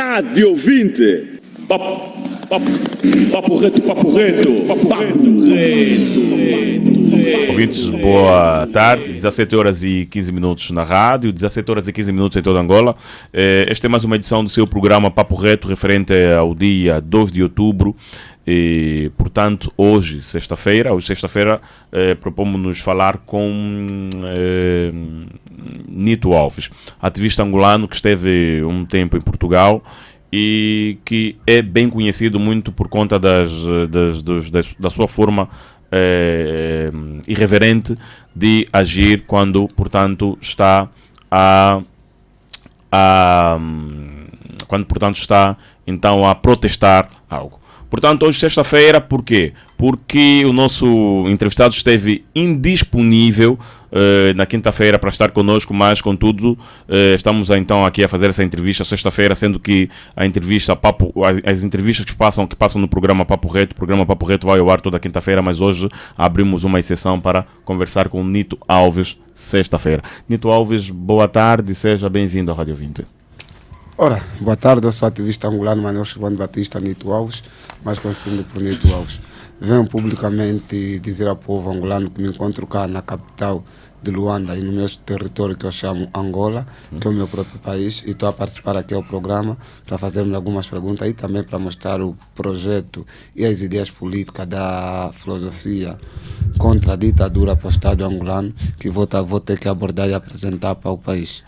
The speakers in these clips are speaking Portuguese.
Rádio 20. Papo reto. Ouvintes, boa tarde. 17 horas e 15 minutos na rádio, 17 horas e 15 minutos em toda Angola. Esta é mais uma edição do seu programa Papo Reto, referente ao dia 2 de outubro. E, portanto, hoje, sexta-feira, propomos-nos falar com Nito Alves, ativista angolano que esteve um tempo em Portugal e que é bem conhecido muito por conta da sua forma irreverente de agir quando, portanto, está então a protestar algo. Portanto, hoje, sexta-feira, por quê? Porque o nosso entrevistado esteve indisponível na quinta-feira para estar connosco, mas, contudo, estamos então aqui a fazer essa entrevista sexta-feira, sendo que as entrevistas que passam no programa Papo Reto, o programa Papo Reto vai ao ar toda quinta-feira, mas hoje abrimos uma exceção para conversar com o Nito Alves, sexta-feira. Nito Alves, boa tarde, seja bem-vindo à Rádio 20. Ora, boa tarde, eu sou ativista angolano Manuel Silvano Batista Nito Alves, mais conhecido por Nito Alves. Venho publicamente dizer ao povo angolano que me encontro cá na capital de Luanda e no meu território que eu chamo Angola, que é o meu próprio país, e estou a participar aqui ao programa para fazer-me algumas perguntas e também para mostrar o projeto e as ideias políticas da filosofia contra a ditadura para o Estado angolano que vou ter que abordar e apresentar para o país.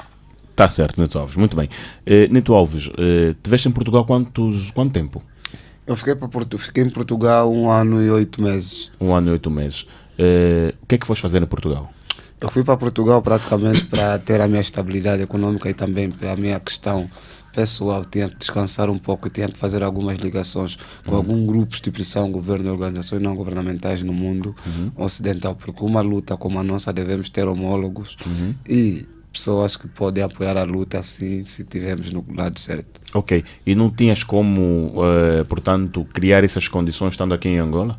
Está certo, Nito Alves, muito bem. Nito Alves, estiveste em Portugal quanto tempo? Eu fiquei em Portugal 1 ano e 8 meses. 1 ano e 8 meses. O que é que foste fazer em Portugal? Eu fui para Portugal praticamente para ter a minha estabilidade econômica e também pela minha questão pessoal. Tinha que descansar um pouco e tinha que fazer algumas ligações com alguns grupos de pressão, governo e organizações não governamentais no mundo ocidental, porque uma luta como a nossa devemos ter homólogos e pessoas que podem apoiar a luta assim, se estivermos no lado certo. Ok. E não tinhas como, portanto, criar essas condições estando aqui em Angola?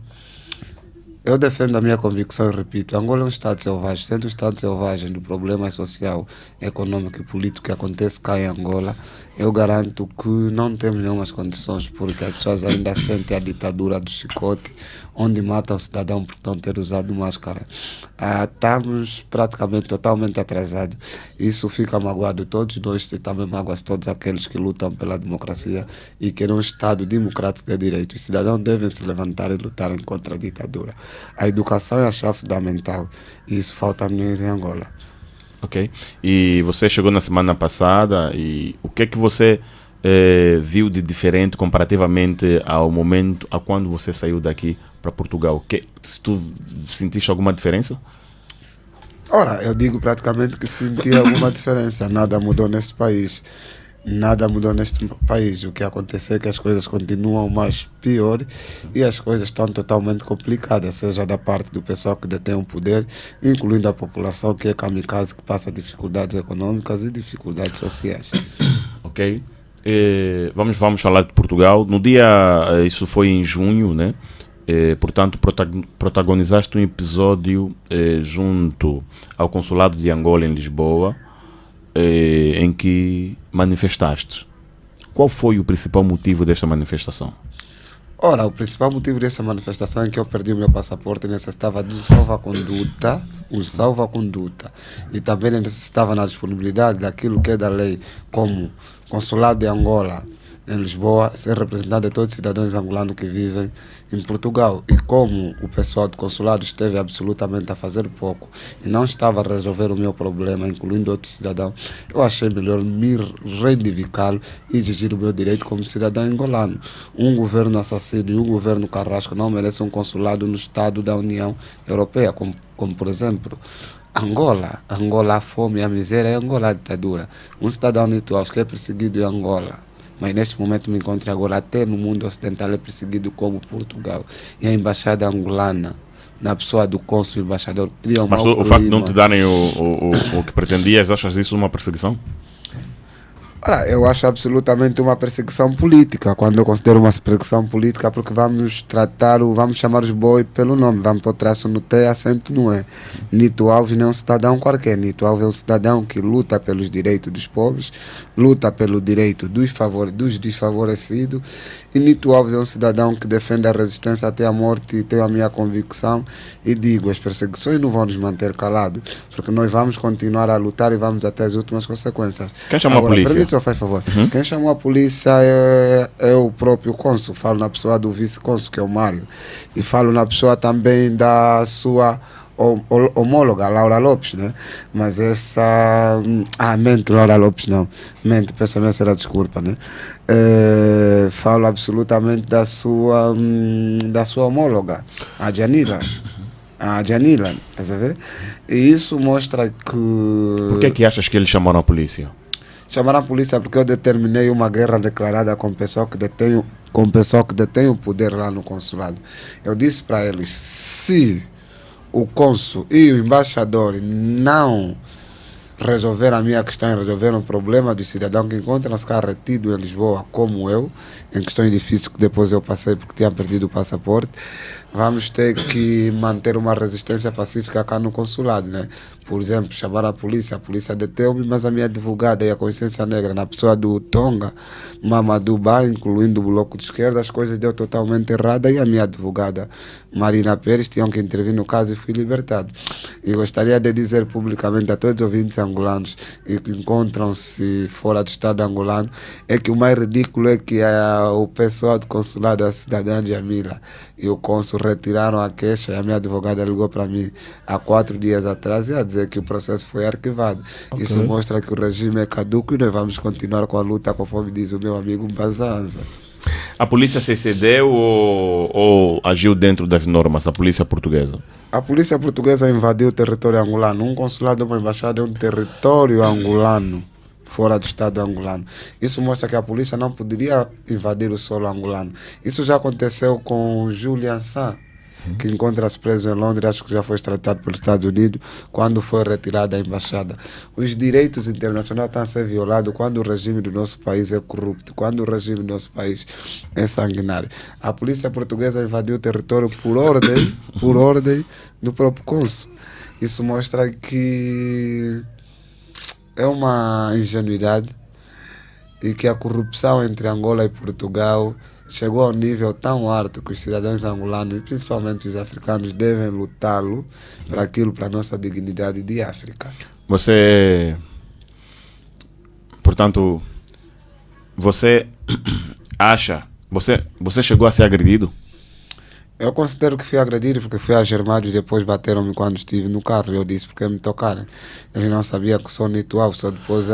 Eu defendo a minha convicção e repito, Angola é um Estado selvagem. Sendo um Estado selvagem do problema social, econômico e político que acontece cá em Angola, eu garanto que não temos nenhumas condições, porque as pessoas ainda sentem a ditadura do chicote, onde matam o cidadão por não ter usado máscara. Estamos praticamente totalmente atrasados. Isso fica magoado todos nós e também magoa todos aqueles que lutam pela democracia e querem um Estado democrático de direito. Os cidadãos devem se levantar e lutar contra a ditadura. A educação é a chave fundamental e isso falta muito em Angola. Ok. E você chegou na semana passada e o que é que você viu de diferente comparativamente ao momento a quando você saiu daqui para Portugal? Se tu sentiste alguma diferença? Ora, eu digo praticamente que senti alguma diferença. Nada mudou neste país. O que aconteceu é que as coisas continuam mais piores e as coisas estão totalmente complicadas, seja da parte do pessoal que detém o poder, incluindo a população que é kamikaze, que passa dificuldades econômicas e dificuldades sociais. Ok. Vamos falar de Portugal. No dia, isso foi em junho, né? Portanto, protagonizaste um episódio junto ao Consulado de Angola em Lisboa, em que manifestaste. Qual foi o principal motivo desta manifestação? Ora, o principal motivo dessa manifestação é que eu perdi o meu passaporte e necessitava de um salva-conduta, e também necessitava na disponibilidade daquilo que é da lei, como Consulado de Angola em Lisboa, ser representante de todos os cidadãos angolanos que vivem em Portugal. E como o pessoal do consulado esteve absolutamente a fazer pouco e não estava a resolver o meu problema, incluindo outros cidadãos, eu achei melhor me reivindicá-lo e exigir o meu direito como cidadão angolano. Um governo assassino e um governo carrasco não merece um consulado no Estado da União Europeia, como por exemplo, Angola, a fome, a miséria, Angola, a ditadura. Um cidadão Nito Alves que é perseguido em Angola, mas neste momento me encontro agora até no mundo ocidental é perseguido como Portugal. E a embaixada angolana, na pessoa do cônsul embaixador, cria Mas o facto de não te darem o que pretendias, achas isso uma perseguição? Ora, eu acho absolutamente uma perseguição política, quando eu considero uma perseguição política, porque vamos vamos chamar os bois pelo nome, vamos pôr traço no T, acento no E. Nito Alves não é um cidadão qualquer, Nito Alves é um cidadão que luta pelos direitos dos pobres, luta pelo direito dos desfavorecidos, e Nito Alves é um cidadão que defende a resistência até a morte, e tenho a minha convicção, e digo, as perseguições não vão nos manter calados, porque nós vamos continuar a lutar e vamos até as últimas consequências. Quem chamou a polícia? Faz favor. Quem chamou a polícia é o próprio cônsul. Falo na pessoa do vice-cônsul, que é o Mário. E falo na pessoa também da sua homóloga, Laura Lopes, né? Mas essa... mente, Laura Lopes não. Mente, peço a minha será desculpa, né? Falo absolutamente da sua homóloga, a Janila. A Janila, estás a ver? E isso mostra que... Por que achas que eles chamaram a polícia? Chamaram a polícia porque eu determinei uma guerra declarada com pessoa que detém o poder lá no consulado. Eu disse para eles, se o cônsul e o embaixador não resolver a minha questão, resolver um problema do cidadão que encontra-se cá retido em Lisboa, como eu, em questões difíceis que depois eu passei porque tinha perdido o passaporte, vamos ter que manter uma resistência pacífica cá no consulado, né? Por exemplo, chamar a polícia deteu-me, mas a minha advogada e a consciência negra, na pessoa do Tonga, Mamadou Ba, incluindo o bloco de esquerda, as coisas deu totalmente errada e a minha advogada, Marina Pérez, tinham que intervir no caso e fui libertado. E gostaria de dizer publicamente a todos os ouvintes angolanos e que encontram-se fora do Estado angolano, é que o mais ridículo é que o pessoal do consulado, a cidadã Jamila e o cônsul retiraram a queixa e a minha advogada ligou para mim há 4 dias atrás e a dizer que o processo foi arquivado. Okay. Isso mostra que o regime é caduco e nós vamos continuar com a luta, conforme diz o meu amigo Mbazanza. A polícia se excedeu ou agiu dentro das normas, a polícia portuguesa? A polícia portuguesa invadiu o território angolano. Um consulado, uma embaixada é um território angolano, fora do Estado angolano. Isso mostra que a polícia não poderia invadir o solo angolano. Isso já aconteceu com Julian Assange, que encontra-se preso em Londres, acho que já foi tratado pelos Estados Unidos, quando foi retirada a embaixada. Os direitos internacionais estão a ser violados quando o regime do nosso país é corrupto, quando o regime do nosso país é sanguinário. A polícia portuguesa invadiu o território por ordem do próprio cônsul. Isso mostra que é uma ingenuidade e que a corrupção entre Angola e Portugal chegou a um nível tão alto que os cidadãos angolanos, e principalmente os africanos, devem lutá-lo para aquilo, para a nossa dignidade de África. Você, portanto, você acha, você chegou a ser agredido? Eu considero que fui agredido porque fui algemado e depois bateram-me quando estive no carro. Eu disse porque me tocaram. Eles não sabiam que sou Nito Alves, só depois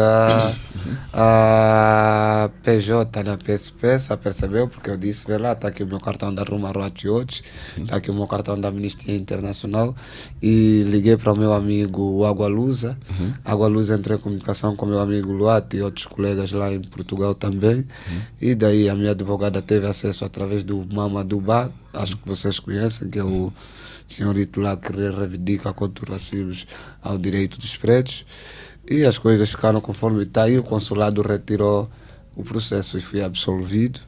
a PJ na PSP só percebeu, porque eu disse, vê lá, está aqui o meu cartão da Ruma Ruatiotes, está aqui o meu cartão da Amnistia Internacional, e liguei para o meu amigo Água Lusa. Água Lusa entrou em comunicação com o meu amigo Luati e outros colegas lá em Portugal também, e daí a minha advogada teve acesso através do Mamadou Ba, acho que vocês conhecem, que é o senhorito lá que reivindica contra os racismos ao direito dos pretos, e as coisas ficaram conforme está, e o consulado retirou o processo e fui absolvido,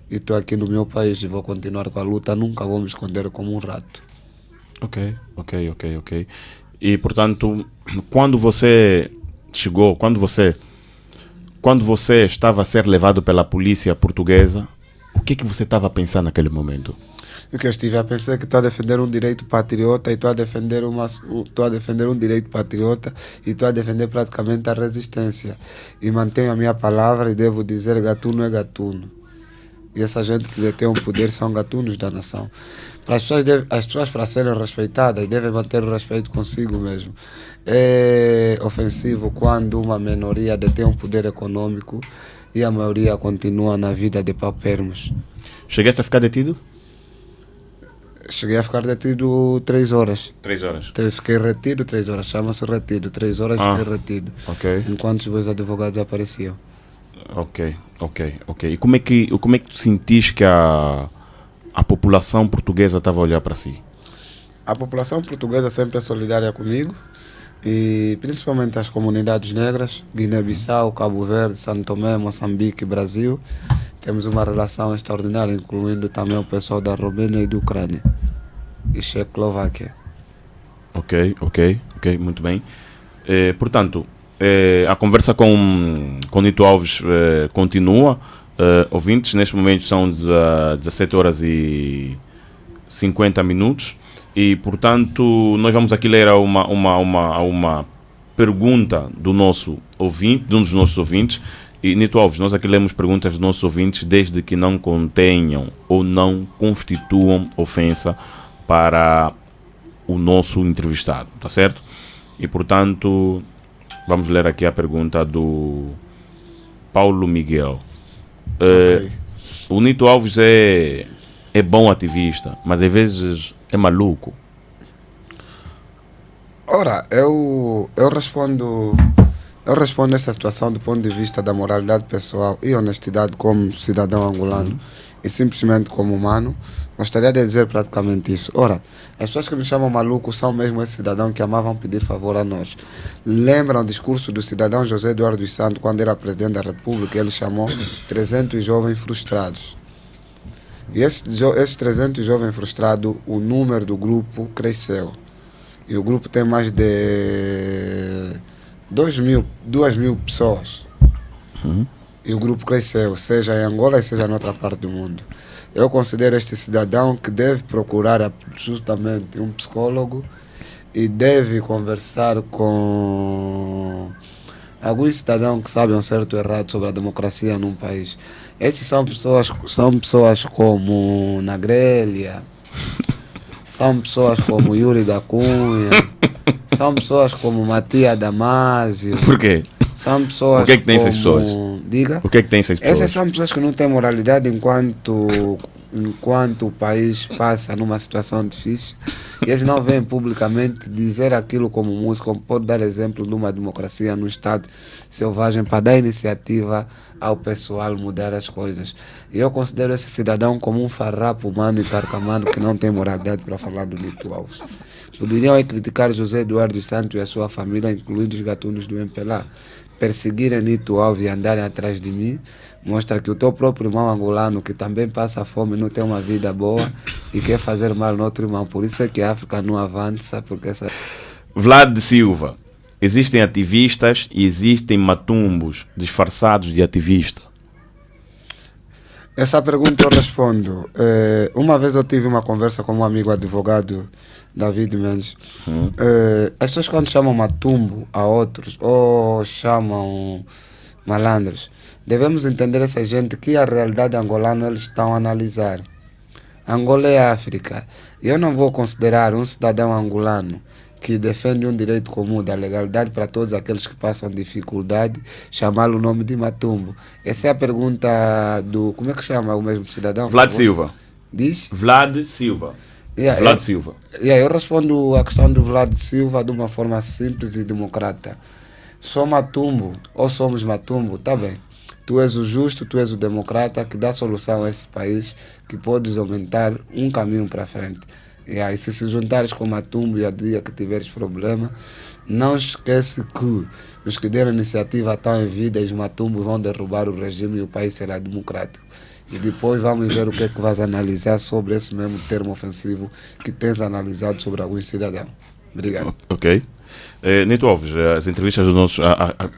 e estou aqui no meu país e vou continuar com a luta, nunca vou me esconder como um rato. Ok. E portanto, quando você chegou, quando você estava a ser levado pela polícia portuguesa, o que você estava a pensar naquele momento? O que eu estive a pensar é que estou a defender um direito patriota e estou a defender um direito patriota e estou a defender praticamente a resistência. E mantenho a minha palavra e devo dizer, gatuno é gatuno. E essa gente que detém o poder são gatunos da nação. As pessoas para serem respeitadas devem manter o respeito consigo mesmo. É ofensivo quando uma minoria detém um poder econômico e a maioria continua na vida de paupérrimos. Chegaste a ficar detido? Cheguei a ficar detido 3 horas. 3 horas? Fiquei retido 3 horas, chama-se retido. 3 horas fiquei retido. Ok. Enquanto os meus advogados apareciam. Ok. E como é que tu sentiste que a população portuguesa estava a olhar para si? A população portuguesa sempre é solidária comigo. e principalmente as comunidades negras, Guiné-Bissau, Cabo Verde, São Tomé, Moçambique, Brasil. Temos uma relação extraordinária, incluindo também o pessoal da Romênia e da Ucrânia e Checoslováquia. Ok, muito bem. Portanto, a conversa com Nito Alves continua. Ouvintes, neste momento são 17 horas e 50 minutos e, portanto, nós vamos aqui ler uma pergunta do nosso ouvinte, de um dos nossos ouvintes. E, Nito Alves, nós aqui lemos perguntas dos nossos ouvintes desde que não contenham ou não constituam ofensa para o nosso entrevistado, tá certo? E, portanto, vamos ler aqui a pergunta do Paulo Miguel. Ok. O Nito Alves é bom ativista, mas às vezes é maluco. Ora, eu respondo essa situação do ponto de vista da moralidade pessoal e honestidade como cidadão angolano e simplesmente como humano. Gostaria de dizer praticamente isso. Ora, as pessoas que me chamam maluco são mesmo esses cidadãos que amavam pedir favor a nós. Lembram o discurso do cidadão José Eduardo dos Santos quando era presidente da República? Ele chamou 300 jovens frustrados. E esses 300 jovens frustrados, o número do grupo cresceu. E o grupo tem mais de 2.000 pessoas. E o grupo cresceu, seja em Angola e seja em outra parte do mundo. Eu considero este cidadão que deve procurar absolutamente um psicólogo e deve conversar com alguns cidadãos que sabem o certo e o errado sobre a democracia num país. Esses são pessoas como Nagrelia, são pessoas como Yuri da Cunha, são pessoas como Matias Damasio. Por quê? São pessoas. O que é que tem essas pessoas? Diga? O que é que tem essas pessoas? Essas são pessoas que não têm moralidade enquanto o país passa numa situação difícil e eles não vêm publicamente dizer aquilo como música, como pode dar exemplo de uma democracia num estado selvagem para dar iniciativa ao pessoal mudar as coisas. E eu considero esse cidadão como um farrapo humano e carcamano que não tem moralidade para falar do Nito Alves. Poderiam criticar José Eduardo dos Santos e a sua família, incluindo os gatunos do MPLA. Perseguirem Nito Alves e andarem atrás de mim mostra que o teu próprio irmão angolano, que também passa fome, não tem uma vida boa e quer fazer mal no outro irmão. Por isso é que a África não avança, porque essa... Vlad Silva. Existem ativistas e existem matumbos disfarçados de ativista. Essa pergunta eu respondo. Uma vez eu tive uma conversa com um amigo advogado, David Mendes. As pessoas quando chamam matumbo a outros ou chamam malandros, devemos entender essa gente que a realidade angolana eles estão a analisar. Angola é África. Eu não vou considerar um cidadão angolano que defende um direito comum da legalidade para todos aqueles que passam dificuldade, chamá-lo o nome de matumbo. Essa é a pergunta do... Como é que chama o mesmo cidadão? Vlad Silva. Diz? Vlad Silva. Vlad Silva. Eu respondo a questão do Vlad Silva de uma forma simples e democrata. Sou matumbo ou somos matumbo, tá bem. Tu és o justo, tu és o democrata que dá solução a esse país, que podes aumentar um caminho para frente. E se juntares com o matumbo e a dia que tiveres problema, não esquece que os que deram iniciativa estão em vida e os matumbos vão derrubar o regime e o país será democrático. E depois vamos ver o que é que vais analisar sobre esse mesmo termo ofensivo que tens analisado sobre alguns cidadãos. Obrigado. Ok. Nito Alves, as entrevistas dos nossos,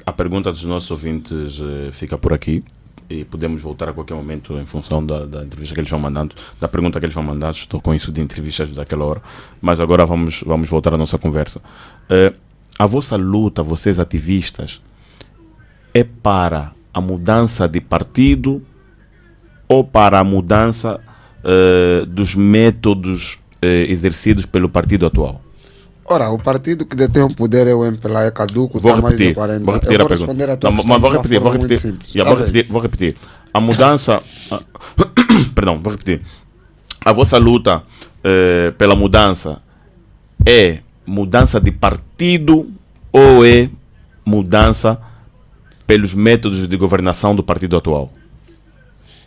a pergunta dos nossos ouvintes fica por aqui e podemos voltar a qualquer momento em função da entrevista que eles vão mandando, da pergunta que eles vão mandando. Estou com isso de entrevistas daquela hora, mas agora vamos voltar à nossa conversa. A vossa luta, vocês ativistas, é para a mudança de partido ou para a mudança dos métodos exercidos pelo partido atual? Ora, o partido que detém o poder é o MPLA, é caduco, está mais de 40. Vou repetir a pergunta. Vou repetir. A mudança... Perdão, vou repetir. A vossa luta pela mudança é mudança de partido ou é mudança pelos métodos de governação do partido atual?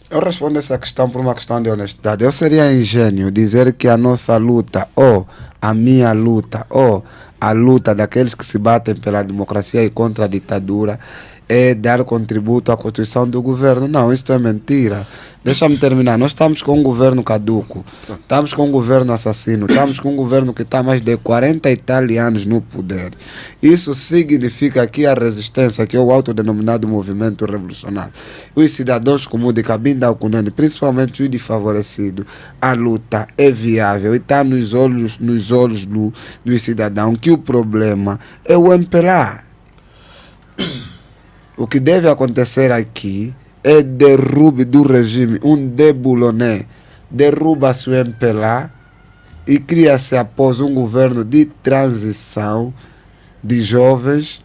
Eu respondo essa questão por uma questão de honestidade. Eu seria ingênuo dizer que a nossa luta, ou a minha luta, ou a luta daqueles que se batem pela democracia e contra a ditadura é dar contributo à constituição do governo. Não, isso é mentira. Deixa-me terminar. Nós estamos com um governo caduco, estamos com um governo assassino, estamos com um governo que está há mais de 40 e tal anos no poder. Isso significa que a resistência, que é o autodenominado movimento revolucionário, os cidadãos como o de Cabinda Alcunene, principalmente o desfavorecido, a luta é viável e está nos olhos dos cidadãos que o problema é o MPLA. O que deve acontecer aqui é derrube do regime, um debouloné. Derruba-se o MPLA e cria-se após um governo de transição de jovens,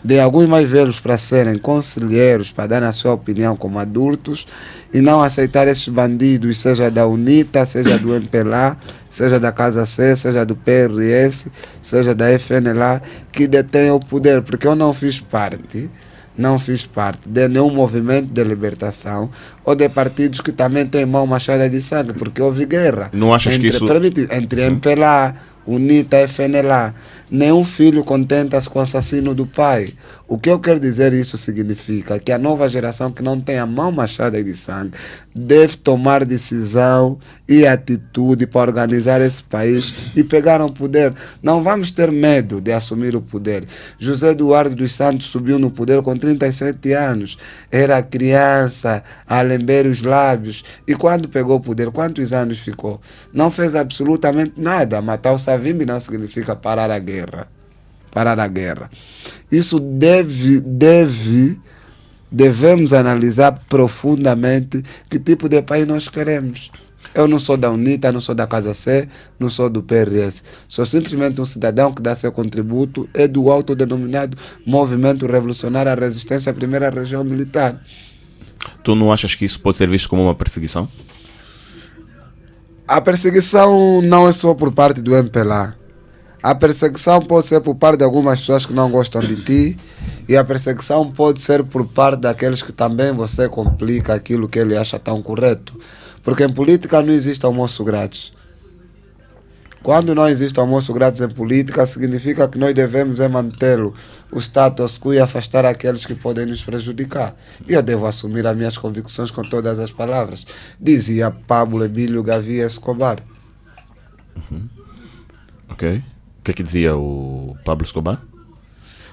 de alguns mais velhos para serem conselheiros, para dar a sua opinião como adultos, e não aceitar esses bandidos, seja da UNITA, seja do MPLA, seja da Casa C, seja do PRS, seja da FNLA, que detêm o poder, porque eu não fiz parte de nenhum movimento de libertação ou de partidos que também têm mão machada de sangue, porque houve guerra. Não achas que isso... entre MPLA, UNITA, FNLA. Nenhum filho contenta-se com o assassino do pai. O que eu quero dizer isso significa que a nova geração que não tem a mão machada de sangue deve tomar decisão e atitude para organizar esse país e pegar um poder. Não vamos ter medo de assumir o poder. José Eduardo dos Santos subiu no poder com 37 anos. Era criança, a lamber os lábios. E quando pegou o poder, quantos anos ficou? Não fez absolutamente nada. Matar o Savimbi não significa parar a guerra. Isso devemos analisar profundamente que tipo de país nós queremos. Eu não sou da UNITA, não sou da Casa C, não sou do PRS. Sou simplesmente um cidadão que dá seu contributo, é do autodenominado Movimento Revolucionário à Resistência à Primeira Região Militar. Tu não achas que isso pode ser visto como uma perseguição? A perseguição não é só por parte do MPLA. A perseguição pode ser por parte de algumas pessoas que não gostam de ti, e a perseguição pode ser por parte daqueles que também você complica aquilo que ele acha tão correto. Porque em política não existe almoço grátis. Quando não existe almoço grátis em política, significa que nós devemos mantê-lo, o status quo, e afastar aqueles que podem nos prejudicar. E eu devo assumir as minhas convicções com todas as palavras. Dizia Pablo Emílio Gavia Escobar. Ok. O que dizia o Pablo Escobar?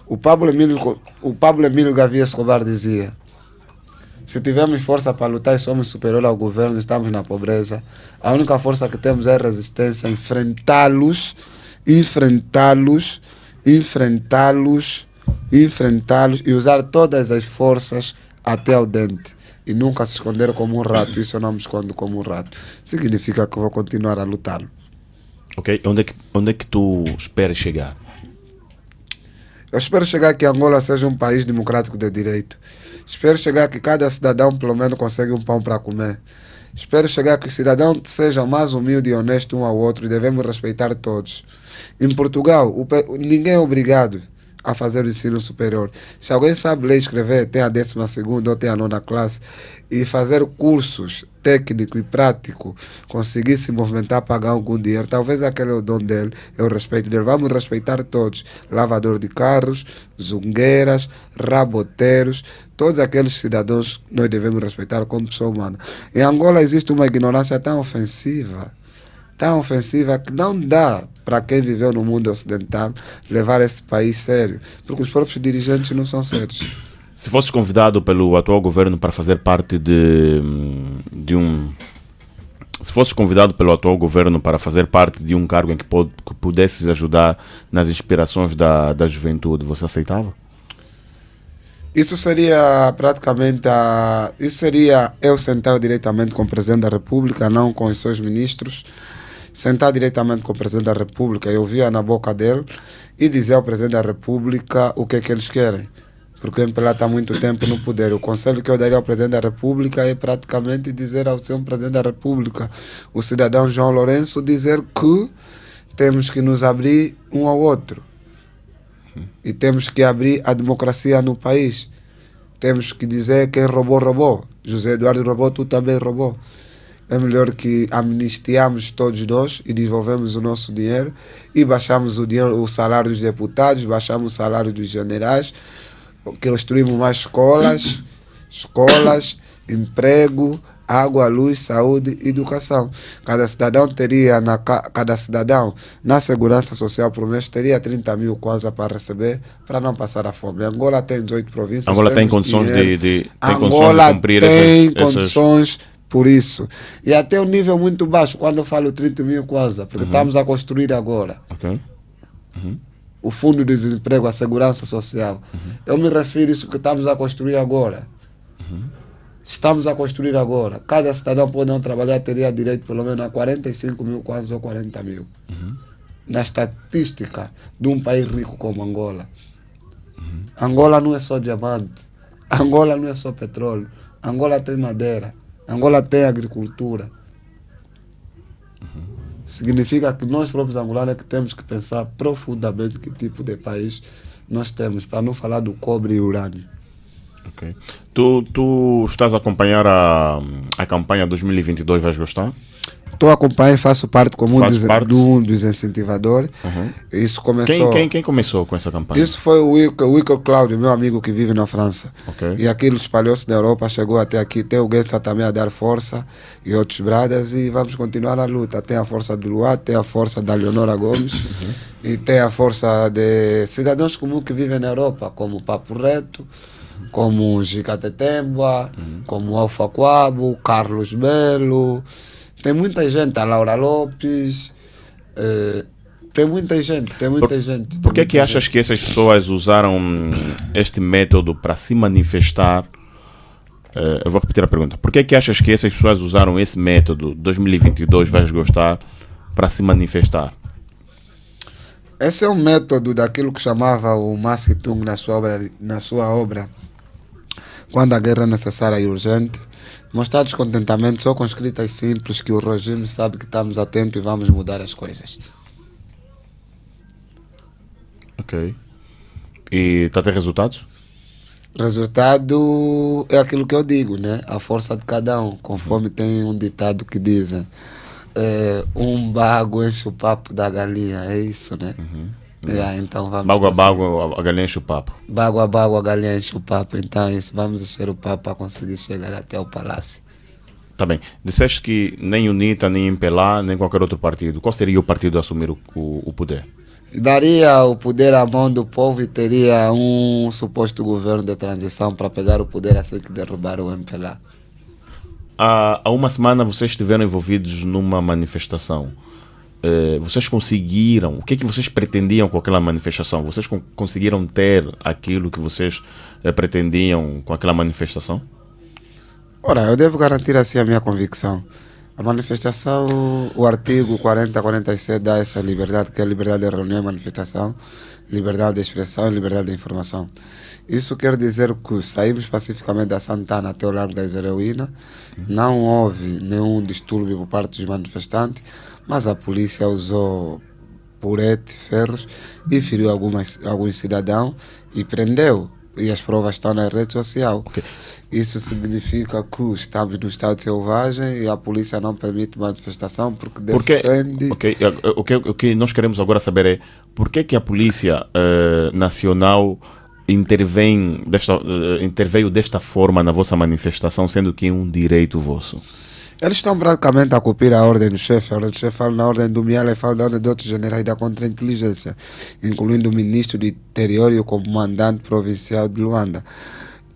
O Pablo Emílio Gavia Escobar dizia: se tivermos força para lutar e somos superiores ao governo, estamos na pobreza. A única força que temos é a resistência, enfrentá-los e usar todas as forças até ao dente. E nunca se esconder como um rato. Isso eu não me escondo como um rato. Significa que eu vou continuar a lutar. Ok. Onde é que tu esperas chegar? Eu espero chegar que Angola seja um país democrático de direito. Espero chegar que cada cidadão pelo menos consegue um pão para comer. Espero chegar que os cidadãos sejam mais humildes e honestos um ao outro, e devemos respeitar todos. Em Portugal, ninguém é obrigado a fazer o ensino superior. Se alguém sabe ler e escrever, tem a 12ª ou tem a 9ª classe, e fazer cursos técnico e prático, conseguir se movimentar, pagar algum dinheiro, talvez aquele é o dom dele, é o respeito dele. Vamos respeitar todos: lavador de carros, zungueiras, raboteiros, todos aqueles cidadãos nós devemos respeitar como pessoa humana. Em Angola existe uma ignorância tão ofensiva que não dá para quem viveu no mundo ocidental levar esse país sério, porque os próprios dirigentes não são sérios. Se fosses convidado pelo atual governo para fazer parte de um... Se fosses convidado pelo atual governo para fazer parte de um cargo em que pudesses ajudar nas inspirações da juventude, você aceitava? Isso seria praticamente isso seria eu sentar diretamente com o Presidente da República, não com os seus ministros. Sentar diretamente com o Presidente da República e ouvir na boca dele e dizer ao Presidente da República o que é que eles querem. Porque o MPLA está há muito tempo no poder. O conselho que eu daria ao Presidente da República é praticamente dizer ao senhor Presidente da República, o cidadão João Lourenço, dizer que temos que nos abrir um ao outro. E temos que abrir a democracia no país. temos que dizer quem roubou, roubou. José Eduardo roubou, tu também roubou. É melhor que amnistiamos todos nós e devolvemos o nosso dinheiro e baixamos o salário dos deputados, baixamos o salário dos generais, construímos mais escolas, emprego, água, luz, saúde e educação. Cada cidadão na segurança social por mês teria 30 mil kwanza para receber para não passar a fome. Angola tem 18 províncias. Angola tem condições Angola de cumprir tem condições por isso. E até um nível muito baixo, quando eu falo 30 mil kwanza, porque estamos a construir agora. Ok. O Fundo de Desemprego, a Segurança Social. Eu me refiro a isso que estamos a construir agora. Estamos a construir agora. Cada cidadão pode não trabalhar, teria direito pelo menos a 45 mil kwanza ou 40 mil. Na estatística de um país rico como Angola. Angola não é só diamante. Angola não é só petróleo. Angola tem madeira. Angola tem agricultura. Significa que nós próprios angolanos é que temos que pensar profundamente que tipo de país nós temos, para não falar do cobre e urânio. Ok. Tu estás a acompanhar a campanha 2022, vais gostar? Estou a acompanhar e faço parte como um dos incentivadores. Isso começou... Quem começou com essa campanha? Isso foi o Wilker Cláudio, meu amigo que vive na França. Okay. E aquilo espalhou-se na Europa, chegou até aqui. Tem o Guessa também a dar força e outros bradas e vamos continuar a luta. Tem a força do Luá, tem a força da Leonora Gomes e tem a força de cidadãos comuns que vivem na Europa, como Papo Reto, como Jicatetemba, como Alfa Quabo, Carlos Belo. Tem muita gente, a Laura Lopes, tem muita gente. Por que achas que essas pessoas usaram este método para se manifestar? Eu vou repetir a pergunta. Por que achas que essas pessoas usaram esse método 2022, vais gostar, para se manifestar? Esse é um método daquilo que chamava o Mao Tse-tung na sua obra Quando a Guerra é Necessária e Urgente. Mostrar descontentamento só com escritas simples que o regime sabe que estamos atentos e vamos mudar as coisas. Ok. E está a ter resultados? Resultado é aquilo que eu digo, né? A força de cada um. Conforme tem um ditado que dizem, um bago enche o papo da galinha, é isso, né? Então vamos bago a bago, a galinha enche o papo. Bago a bago, a galinha enche o papo. Então isso, vamos encher o papo para conseguir chegar até o palácio. Tá bem. Disseste que nem UNITA, nem MPLA, nem qualquer outro partido. Qual seria o partido a assumir o poder? Daria o poder à mão do povo e teria um suposto governo de transição para pegar o poder assim que derrubar o MPLA. Há uma semana vocês estiveram envolvidos numa manifestação. Vocês conseguiram, o que é que vocês pretendiam com aquela manifestação? Vocês conseguiram ter aquilo que vocês pretendiam com aquela manifestação? Ora, eu devo garantir assim a minha convicção. A manifestação, o artigo 40-47 dá essa liberdade, que é a liberdade de reunião e manifestação, liberdade de expressão e liberdade de informação. Isso quer dizer que saímos pacificamente da Santana até o Largo da Heroína, não houve nenhum distúrbio por parte dos manifestantes, mas a polícia usou purete, ferros e feriu alguns cidadãos e prendeu. E as provas estão na rede social. Okay. Isso significa que estamos no estado selvagem e a polícia não permite manifestação porque defende... O que nós queremos agora saber é por que a Polícia Nacional interveio desta forma na vossa manifestação, sendo que é um direito vosso? Eles estão praticamente a cumprir a ordem do chefe. A ordem do chefe fala na ordem do Miala e fala da ordem de outros generais da contra-inteligência, incluindo o ministro do Interior e o comandante provincial de Luanda.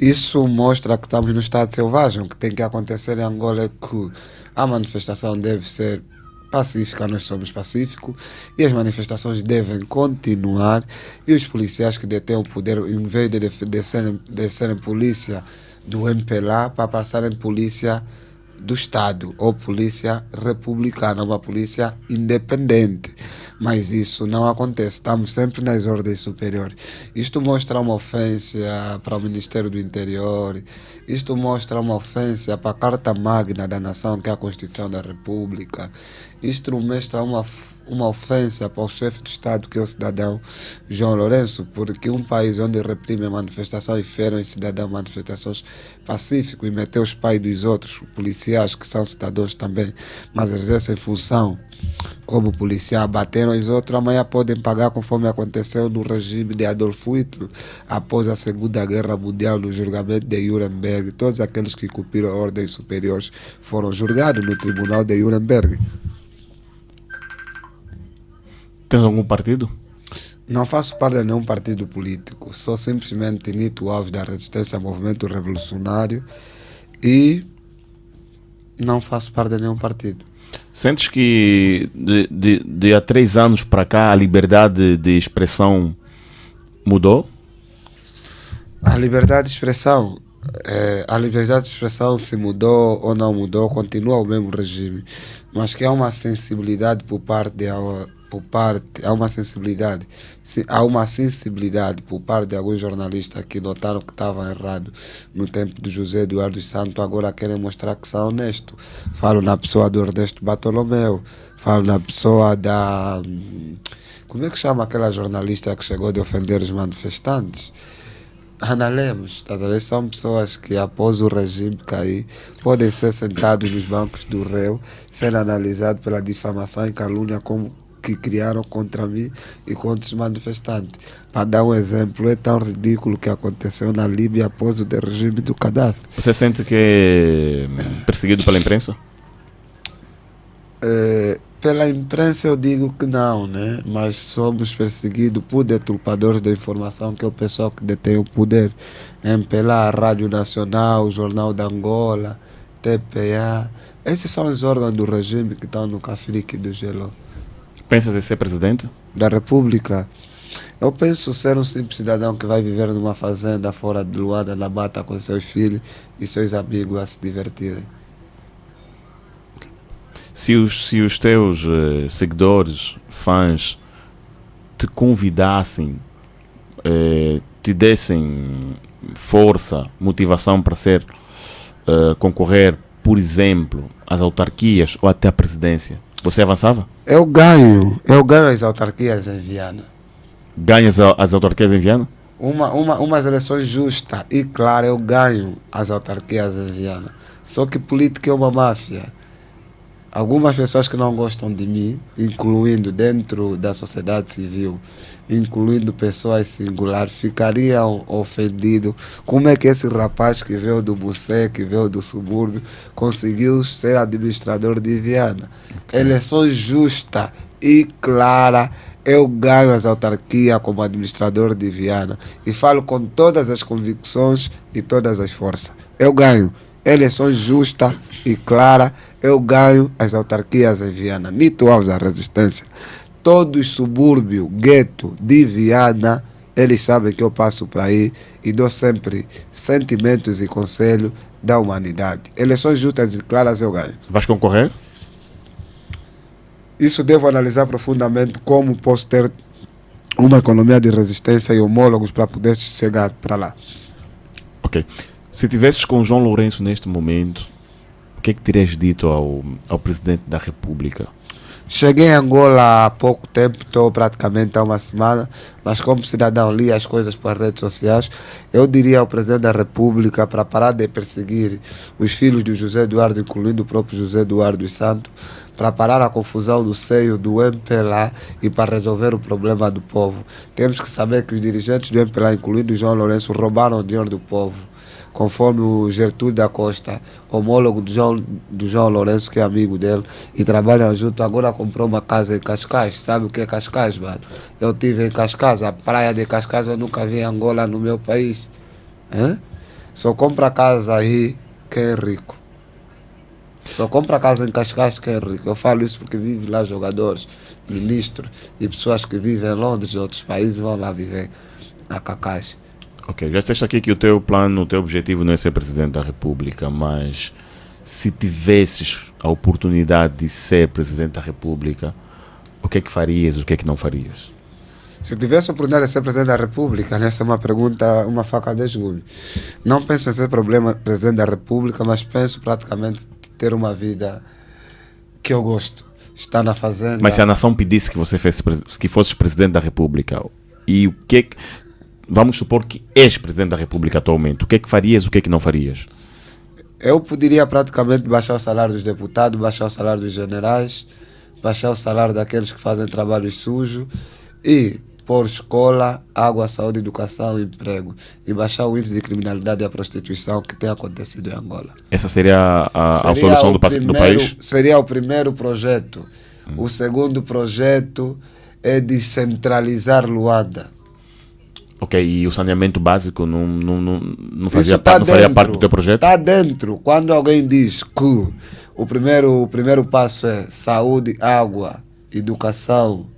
Isso mostra que estamos no estado selvagem. O que tem que acontecer em Angola é que a manifestação deve ser pacífica, nós somos pacíficos, e as manifestações devem continuar, e os policiais que detêm o poder, em vez de serem polícia do MPLA, para passarem polícia do Estado, ou polícia republicana, uma polícia independente. Mas isso não acontece, estamos sempre nas ordens superiores. Isto mostra uma ofensa para o Ministério do Interior, isto mostra uma ofensa para a Carta Magna da Nação, que é a Constituição da República, isto mostra uma ofensa para o chefe de Estado, que é o cidadão João Lourenço, porque um país onde reprime a manifestação e ferem os cidadãos manifestações pacíficas e meter os pais dos outros, policiais que são cidadãos também, mas exercem função como policial, bateram os outros, amanhã podem pagar conforme aconteceu no regime de Adolfo Hitler após a Segunda Guerra Mundial, no julgamento de Nuremberg. Todos aqueles que cumpriram ordens superiores foram julgados no tribunal de Nuremberg. Tens algum partido? Não faço parte de nenhum partido político, sou simplesmente Nito Alves da Resistência ao Movimento Revolucionário e não faço parte de nenhum partido. Sentes que de há 3 anos para cá a liberdade de expressão mudou? A liberdade de expressão, se mudou ou não mudou, continua o mesmo regime, mas que há uma sensibilidade há uma sensibilidade por parte de alguns jornalistas que notaram que estavam errados no tempo de José Eduardo dos Santos, agora querem mostrar que são honestos. Falo na pessoa do Ernesto Bartolomeu, falo na pessoa da... Como é que chama aquela jornalista que chegou de ofender os manifestantes? Ana Lemos, estás a ver? São pessoas que após o regime cair podem ser sentados nos bancos do réu, sendo analisados pela difamação e calúnia que criaram contra mim e contra os manifestantes. Para dar um exemplo, é tão ridículo que aconteceu na Líbia após o regime do Gaddafi. Você sente que é perseguido pela imprensa? Pela imprensa eu digo que não, né? Mas somos perseguidos por deturpadores da informação, que é o pessoal que detém o poder. Pela Rádio Nacional, o Jornal da Angola, TPA. Esses são os órgãos do regime que estão no cafrique do Gelo. Pensas em ser presidente? Da República? Eu penso ser um simples cidadão que vai viver numa fazenda fora de Luanda, na Mata, com seus filhos e seus amigos a se divertirem. Se os teus seguidores, fãs, te convidassem, te dessem força, motivação para concorrer, por exemplo, às autarquias ou até à presidência, você avançava? Eu ganho as autarquias em Viana. Ganhas as autarquias em Viana? Umas eleições justas e claras, eu ganho as autarquias em Viana. Só que política é uma máfia. Algumas pessoas que não gostam de mim, incluindo dentro da sociedade civil, incluindo pessoas singulares, ficariam ofendidos. Como é que esse rapaz que veio do Bucé, que veio do subúrbio, conseguiu ser administrador de Viana? Okay. Eleições justas e claras, eu ganho as autarquias como administrador de Viana. E falo com todas as convicções e todas as forças. Eu ganho. Eleições justas e claras, eu ganho as autarquias em Viana. Nito Alves da Resistência. Todos os subúrbios, gueto de Viana, eles sabem que eu passo por aí e dou sempre sentimentos e conselhos da humanidade. Eleições justas e claras eu ganho. Vais concorrer? Isso devo analisar profundamente como posso ter uma economia de resistência e homólogos para poder chegar para lá. Ok. Se tivesses com João Lourenço neste momento, o que é que terias dito ao Presidente da República? Cheguei em Angola há pouco tempo, estou praticamente há uma semana, mas como cidadão li as coisas pelas redes sociais, eu diria ao Presidente da República para parar de perseguir os filhos de José Eduardo, incluindo o próprio José Eduardo dos Santos, para parar a confusão do seio do MPLA e para resolver o problema do povo. Temos que saber que os dirigentes do MPLA, incluindo o João Lourenço, roubaram o dinheiro do povo. Conforme o Gertrude da Costa, homólogo do João Lourenço, que é amigo dele, e trabalham junto, agora comprou uma casa em Cascais. Sabe o que é Cascais, mano? Eu estive em Cascais, a praia de Cascais eu nunca vi em Angola, no meu país. Só compra casa aí quem é rico. Só compra casa em Cascais quem é rico. Eu falo isso porque vive lá jogadores, ministros e pessoas que vivem em Londres e outros países vão lá viver a Cascais. Ok, já disseste aqui que o teu plano, o teu objetivo não é ser Presidente da República, mas se tivesses a oportunidade de ser Presidente da República, o que é que farias, o que é que não farias? Se tivesse a oportunidade de ser Presidente da República, essa é uma pergunta, uma faca de gumes. Não penso em ser Presidente da República, mas penso praticamente ter uma vida que eu gosto. está na fazenda. Mas se a nação pedisse que você que fosses presidente da República, e o que é que... Vamos supor que és presidente da República atualmente, o que é que farias, o que é que não farias? Eu poderia praticamente baixar o salário dos deputados, baixar o salário dos generais, baixar o salário daqueles que fazem trabalho sujo e pôr escola, água, saúde, educação e emprego. E baixar o índice de criminalidade e a prostituição que tem acontecido em Angola. Essa seria a solução do país? Seria o primeiro projeto. O segundo projeto é descentralizar Luanda. Ok, e o saneamento básico não faria parte do teu projeto? Está dentro. Quando alguém diz que o primeiro passo é saúde, água, educação,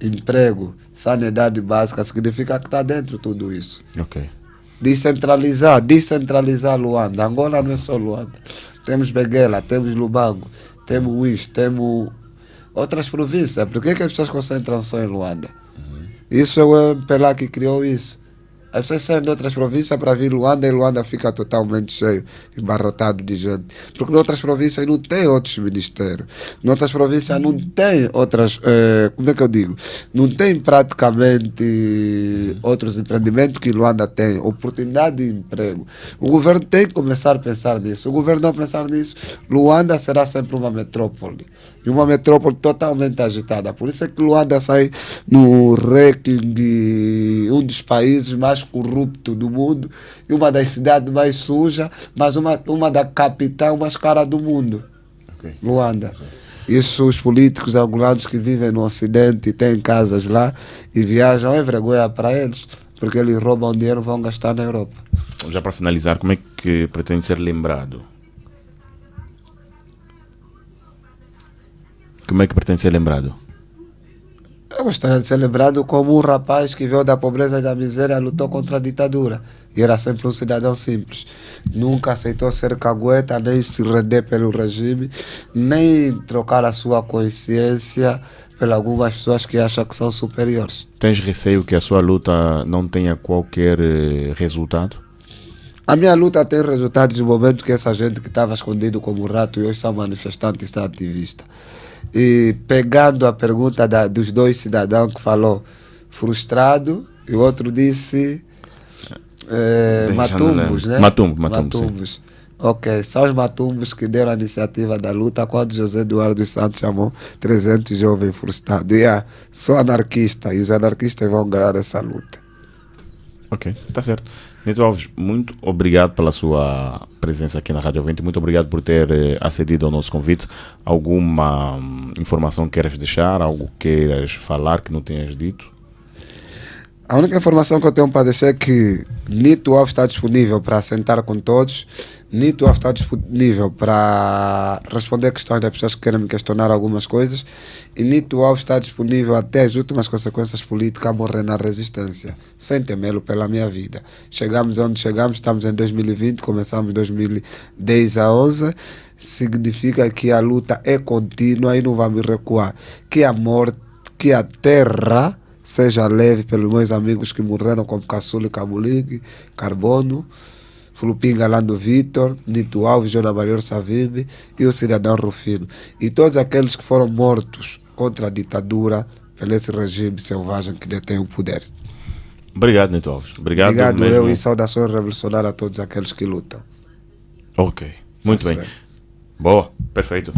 emprego, sanidade básica, significa que está dentro tudo isso. Ok. Descentralizar Luanda. Angola não é só Luanda. Temos Benguela, temos Lubango, temos Uís, temos outras províncias. Por que as pessoas concentram só em Luanda? Isso é o MPLA que criou isso. As pessoas saem de outras províncias para vir Luanda e Luanda fica totalmente cheio, embarrotado de gente. Porque em outras províncias não tem outros ministérios. Em outras províncias não tem outras... como é que eu digo? Não tem praticamente outros empreendimentos que Luanda tem. Oportunidade de emprego. O governo tem que começar a pensar nisso. O governo não pensar nisso, Luanda será sempre uma metrópole. E uma metrópole totalmente agitada. Por isso é que Luanda sai no ranking de um dos países mais corruptos do mundo e uma das cidades mais sujas, mas uma da capital mais cara do mundo. Okay. Luanda. Isso os políticos angolanos que vivem no Ocidente e têm casas lá e viajam é vergonha para eles, porque eles roubam dinheiro e vão gastar na Europa. Já para finalizar, como é que pretende ser lembrado? Como é que pretende ser lembrado? Eu gostaria de ser lembrado como um rapaz que veio da pobreza e da miséria, lutou contra a ditadura. E era sempre um cidadão simples. Nunca aceitou ser cagueta, nem se render pelo regime, nem trocar a sua consciência pelas algumas pessoas que acham que são superiores. Tens receio que a sua luta não tenha qualquer resultado? A minha luta tem resultados no momento que essa gente que estava escondido como rato e hoje são manifestantes e são ativistas. E pegando a pergunta dos dois cidadãos que falou frustrado, e o outro disse matumbos, né? Matumbos. Ok, são os matumbos que deram a iniciativa da luta quando José Eduardo dos Santos chamou 300 jovens frustrados. E sou anarquista, e os anarquistas vão ganhar essa luta. Ok, está certo. Nito Alves, muito obrigado pela sua presença aqui na Rádio Ouvinte. Muito obrigado por ter acedido ao nosso convite. Alguma informação queiras deixar? Algo queiras falar que não tenhas dito? A única informação que eu tenho para deixar é que Nito Alves está disponível para sentar com todos. Nito Alves está disponível para responder questões das pessoas que querem me questionar algumas coisas. E Nito Alves está disponível até as últimas consequências políticas a morrer na resistência, sem temê-lo pela minha vida. Chegamos onde chegamos, estamos em 2020, começamos em 2010 a 11. Significa que a luta é contínua e não vamos recuar. Que a morte, que a terra seja leve pelos meus amigos que morreram, como Caçula e Camuligue, Carbono, Fulupinga Lando Vitor, Nito Alves, Jona Maior Savibe e o cidadão Rufino. E todos aqueles que foram mortos contra a ditadura, pelo esse regime selvagem que detém o poder. Obrigado, Nito Alves. Obrigado mesmo. Eu e saudações revolucionárias a todos aqueles que lutam. Ok, muito bem. Boa, perfeito.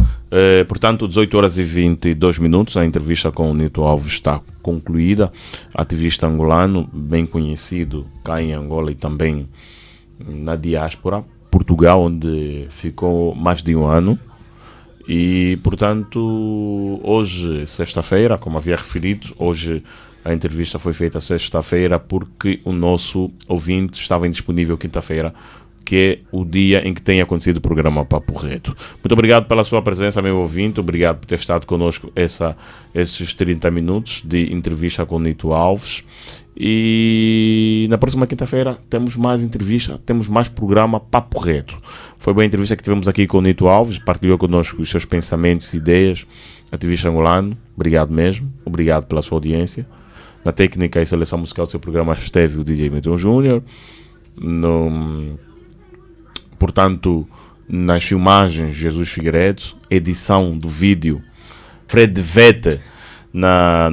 Portanto, 18 horas e 22 minutos, a entrevista com o Nito Alves está concluída. Ativista angolano, bem conhecido cá em Angola e também na diáspora, Portugal, onde ficou mais de um ano. E, portanto, hoje, sexta-feira, como havia referido, hoje a entrevista foi feita sexta-feira porque o nosso ouvinte estava indisponível quinta-feira, que é o dia em que tem acontecido o programa Papo Reto. Muito obrigado pela sua presença, meu ouvinte. Obrigado por ter estado connosco esses 30 minutos de entrevista com o Nito Alves. E na próxima quinta-feira temos mais entrevista, temos mais programa Papo Reto. Foi boa a entrevista que tivemos aqui com o Nito Alves, partilhou connosco os seus pensamentos e ideias. Ativista angolano, obrigado mesmo. Obrigado pela sua audiência. Na técnica e seleção musical do seu programa esteve o DJ Milton Júnior. Portanto, nas filmagens, Jesus Figueiredo, edição do vídeo, Fred Vete na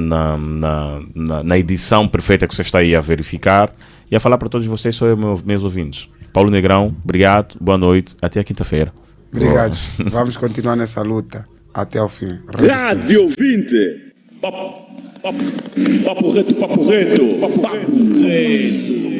edição perfeita que você está aí a verificar. E a falar para todos vocês, são meus ouvintes. Paulo Negrão, obrigado, boa noite, até a quinta-feira. Obrigado. Vamos continuar nessa luta até ao fim. Rádio Ouvinte. Papo reto, papo reto, papo reto.